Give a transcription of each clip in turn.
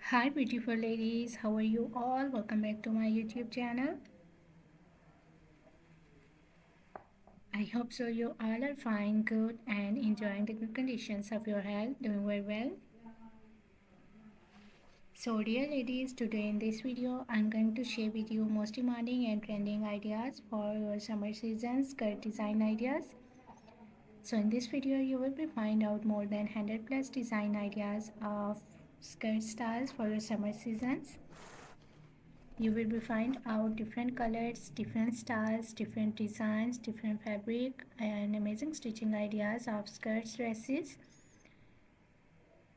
Hi beautiful ladies, how are you all? Welcome back to my YouTube channel. I hope so you all are fine, good and enjoying the good conditions of your health, doing very well. So dear ladies, today in this video I'm going to share with you most demanding and trending ideas for your summer season skirt design ideas. So in this video you will be find out more than 100 plus design ideas of skirt styles for your summer seasons. You will be find out different colors, different styles, different designs, different fabric and amazing stitching ideas of skirts, dresses.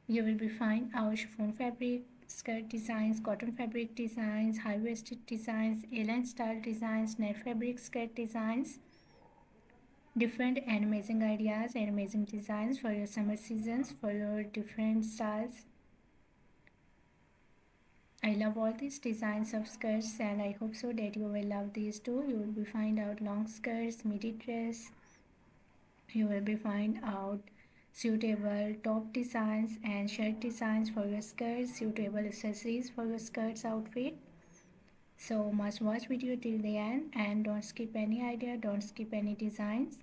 You will be find out chiffon fabric skirt designs, cotton fabric designs, high-waisted designs, A-line style designs, net fabric skirt designs, different and amazing ideas and amazing designs for your summer seasons, for your different styles. I love all these designs of skirts and I hope so that you will love these too. You will be find out long skirts, midi dress. You will be find out suitable top designs and shirt designs for your skirts, suitable accessories for your skirts outfit. So must watch video till the end and don't skip any idea, don't skip any designs.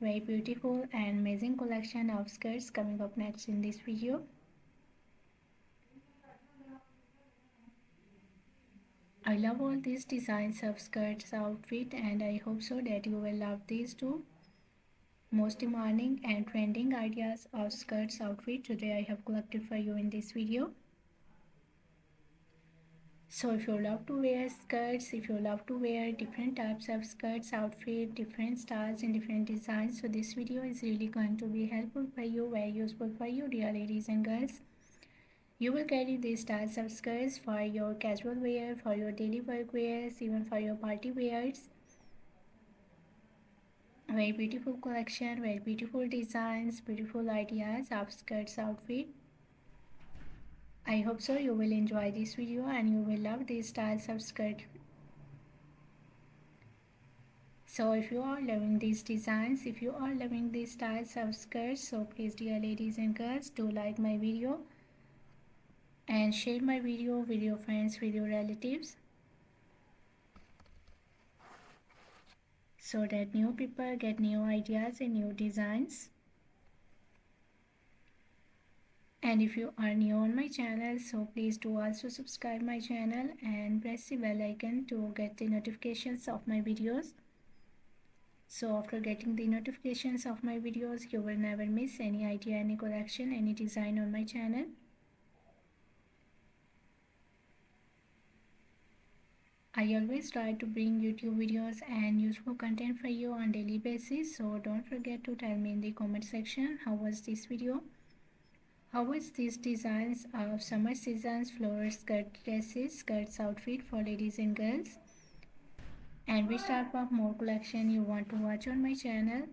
Very beautiful and amazing collection of skirts coming up next in this video. I love all these designs of skirts outfit and I hope so that you will love these too. Most demanding and trending ideas of skirts outfit today I have collected for you in this video. So if you love to wear skirts, if you love to wear different types of skirts outfit, different styles and different designs, so this video is really going to be helpful for you, very useful for you dear ladies and girls. You will carry these styles of skirts for your casual wear, for your daily work wears, even for your party wears. Very beautiful collection, very beautiful designs, beautiful ideas of skirts outfit. I hope so you will enjoy this video and you will love these styles of skirt. So if you are loving these designs, if you are loving these styles of skirts, so please dear ladies and girls, do like my video and share my video with your friends, with your relatives, so that new people get new ideas and new designs. And if you are new on my channel, so please do also subscribe my channel and press the bell icon to get the notifications of my videos. So after getting the notifications of my videos, you will never miss any idea, any collection, any design on my channel. I always try to bring YouTube videos and useful content for you on daily basis. So don't forget to tell me in the comment section how was this video. How was these designs of summer season's floral skirt dresses, skirts outfit for ladies and girls? And which type of more collection you want to watch on my channel,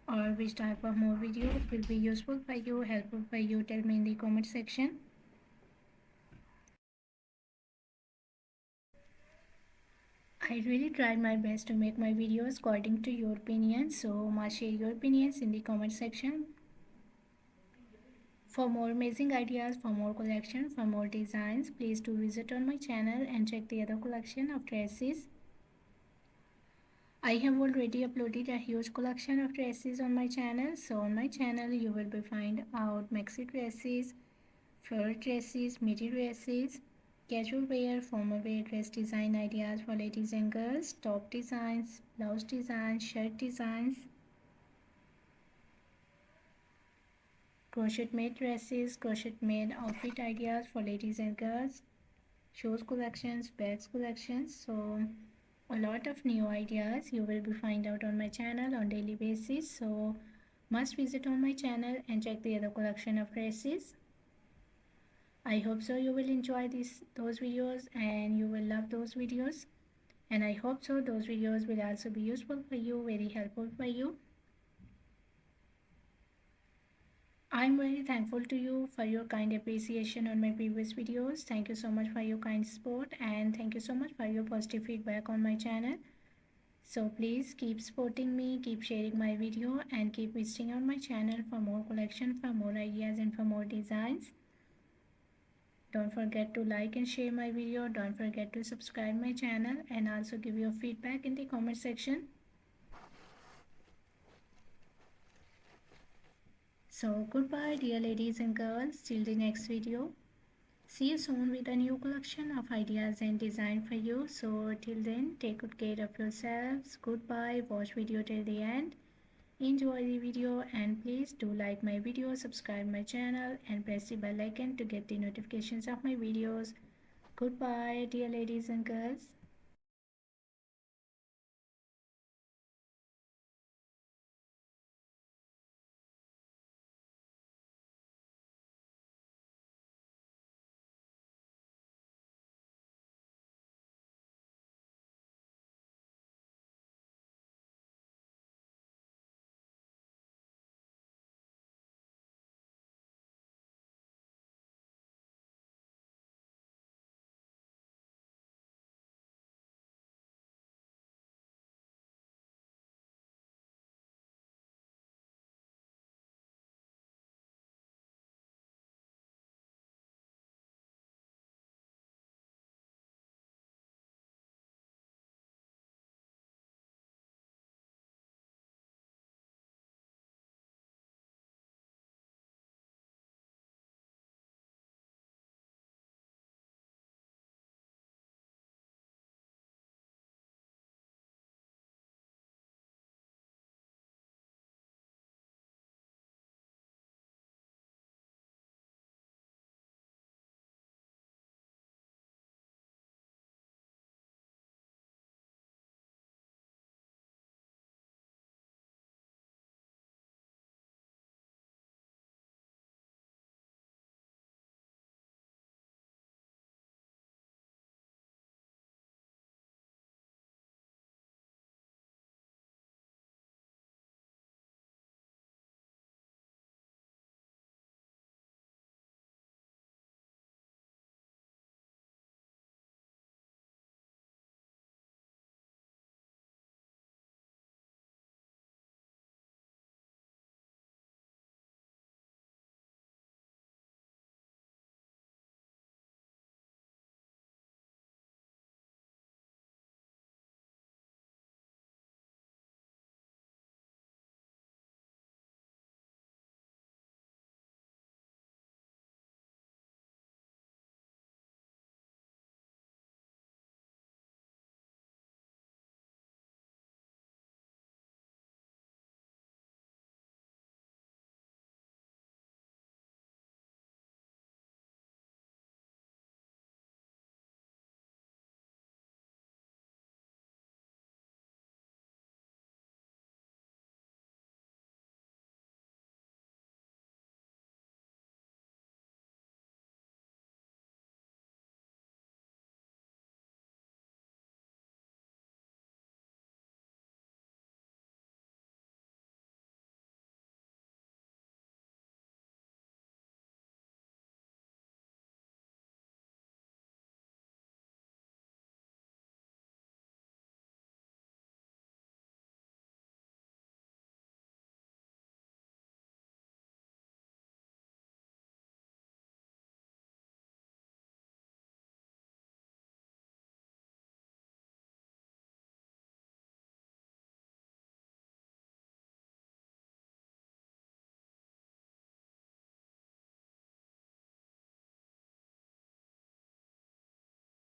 or which type of more videos will be useful for you, helpful for you, tell me in the comment section. I really tried my best to make my videos according to your opinions, so must share your opinions in the comment section. For more amazing ideas, for more collection, for more designs, please do visit on my channel and check the other collection of dresses. I have already uploaded a huge collection of dresses on my channel. So on my channel you will be find out maxi dresses, floral dresses, midi dresses, casual wear, formal wear dress design ideas for ladies and girls, top designs, blouse designs, shirt designs, crochet made dresses, crochet made outfit ideas for ladies and girls, shoes collections, bags collections. So a lot of new ideas you will be find out on my channel on daily basis. So must visit on my channel and check the other collection of dresses. I hope so you will enjoy those videos and you will love those videos, and I hope so those videos will also be useful for you, very helpful for you. I'm very thankful to you for your kind appreciation on my previous videos. Thank you so much for your kind support and thank you so much for your positive feedback on my channel. So please keep supporting me, keep sharing my video and keep visiting on my channel for more collection, for more ideas and for more designs. Don't forget to like and share my video. Don't forget to subscribe my channel and also give your feedback in the comment section. So goodbye dear ladies and girls, till the next video. See you soon with a new collection of ideas and design for you. So till then, take good care of yourselves. Goodbye. Watch video till the end. Enjoy the video and please do like my video, subscribe my channel and press the bell icon to get the notifications of my videos. Goodbye dear ladies and girls.